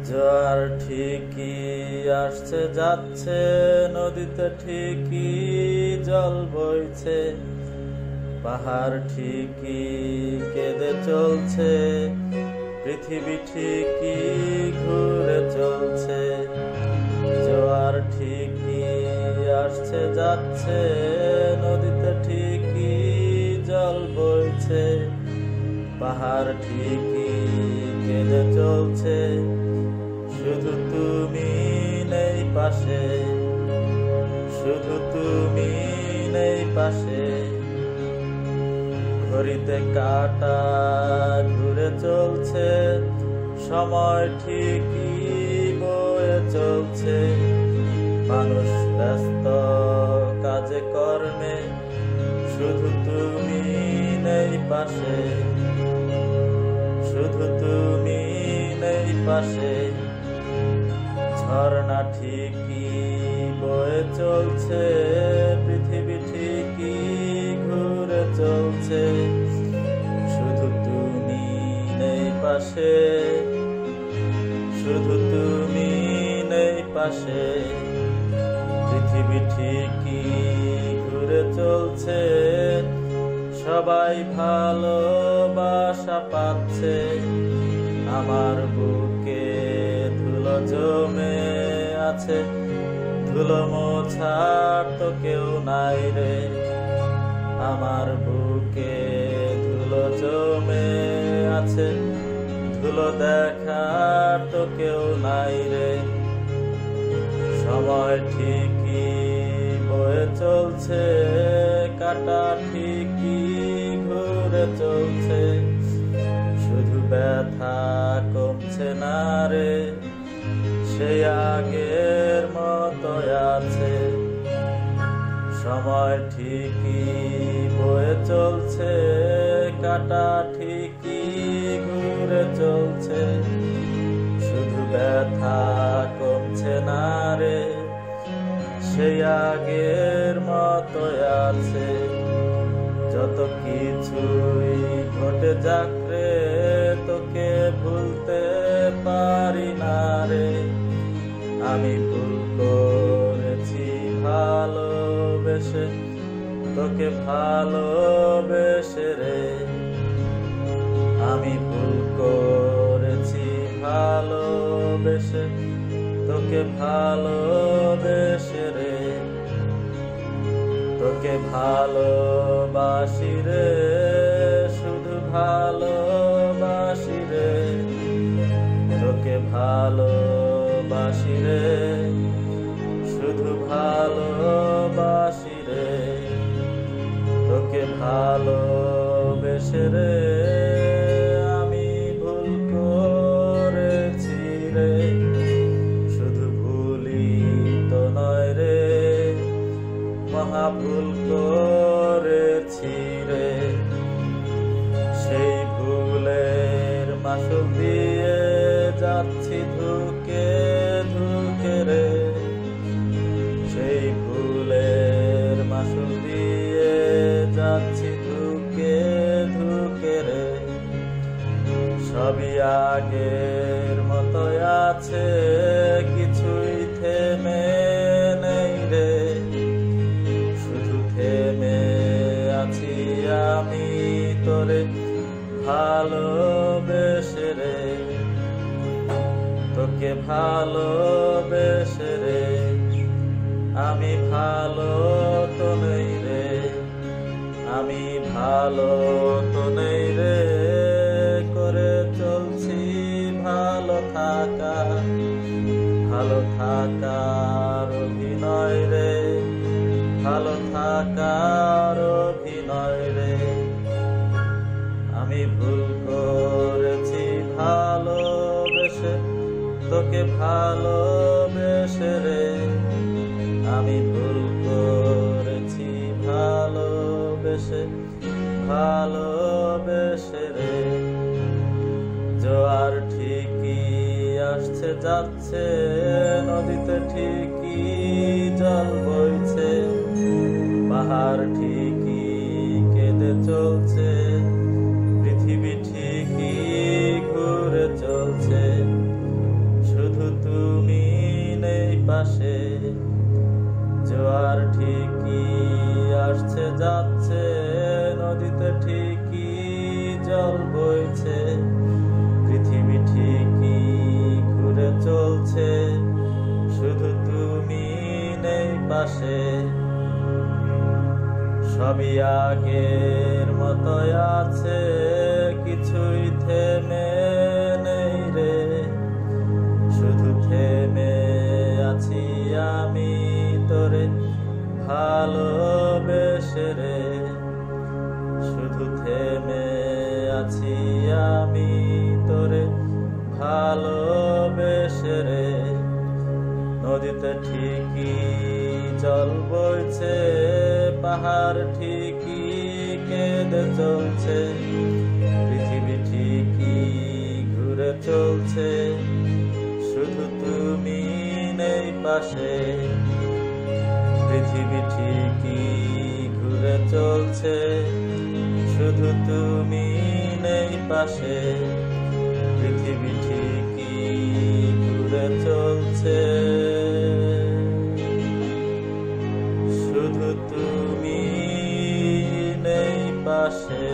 জোয়ার ঠিকই আসছে যাচ্ছে, নদীতে ঠিকই জল বইছে, পাহাড় ঠিকই কেঁদে চলছে, পৃথিবী ঠিকই ঘুরে চলছে। জোয়ার ঠিকই আসছে যাচ্ছে, নদীতে ঠিকই জল বইছে, পাহাড় ঠিকই কেঁদে চলছে, শুধু তুমি নেই পাশে, শুধু তুমি নেই পাশে। ঘড়িতে কাঁটা ঘুরে চলছে, সময় ঠিকই বয়ে চলছে, মানুষ ব্যস্ত কাজে কর্মে, শুধু তুমি নেই পাশে, শুধু তুমি নেই পাশে। ঝর্ণা ঠিকই বয়ে চলছে, পৃথিবী ঠিকই ঘুরে চলছে, শুধু তুমি নেই পাশে, শুধু তুমি নেই পাশে। পৃথিবী ঠিকই ঘুরে চলছে, সবাই ভালোবাসা পাচ্ছে, আমার বুকে ধুলো জমে আছে, ধুলো মোছার তো কেউ নাই রে, আমার বুকে ধুলো জমে আছে, ধুলো দেখার তো কেউ নাই রে। সময় ঠিকই বয়ে চলছে, কাঁটা ঠিকই ঘুরে চলছে, শুধু ব্যথা কমছে না রে, সেই আগের মতো আছে। সময় ঠিকই বয়ে চলছে, কাঁটা ঠিকই ঘুরে চলছে, শুধু ব্যথা কমছে না রে, সেই আগের মতো আছে। যত কিছুই ঘটে যাক রে, তোকে ভুলতে পারি না রে, আমি ভুল করেছি ভালোবেসে, তোকে ভালোবেসে রে, আমি ভুল করেছি ভালোবেসে, তোকে ভালোবেসে রে, তোকে ভালোবাসি রে, শুধু ভালোবাসি রে, তোকে ভালোবাসি রে, শুধু ভালোবাসি রে, তোকে ভালোবেসে রে, আমি ভুল করেছি রে, শুধু ভুলি তো নয় রে, মহা ভুল করেছি রে। সেই ভুলের মাসুল দিয়ে যাচ্ছি ধুকে ধুকে রে, সেই ভুলের মাসুল দিয়ে যাচ্ছি ধুকে ধুকে রে। সবই আগের মতো আছে, কিছুই থেমে নেই রে, শুধু থেমে আছি আমি তোরে ভালোবেসে রে, তোকে ভালোবেসে রে, আমি ভালো তো নেই রে, আমি ভালো তো নেই রে, করে চলছি ভালো থাকা, ভালো থাকার অভিনয় রে, ভালো থাকার অভিনয় রে। আমি ভুল করেছি ভালোবেসে, তোকে ভালোবেসে রে, আমি ভুল করেছি ভালোবেসে, ভালোবেসে রে। জোয়ার ঠিকই আসছে যাচ্ছে, নদীতে ঠিকই জল বইছে, পাহাড় ঠিকই কেঁদে চলছে, পৃথিবী ঠিকই ঘুরে চলছে, পাশে। সবই আগের মতোই আছে, কিছুই থেমে নেই রে। শুধু থেমে আছি আমি তোরে ভালোবেসে রে। শুধু থেমে আছি আমি তোরে ভালোবেসে রে। নদীতে ঠিকই জল বইছে, পাহাড় ঠিকই কেঁদে চলছে, পৃথিবী ঠিকই ঘুরে চলছে, শুধু তুমি নেই পাশে। পৃথিবী ঠিকই ঘুরে চলছে, শুধু তুমি নেই পাশে। পৃথিবী ঠিকই ঘুরে চলছে, শুধু তুমি নেই পাশে।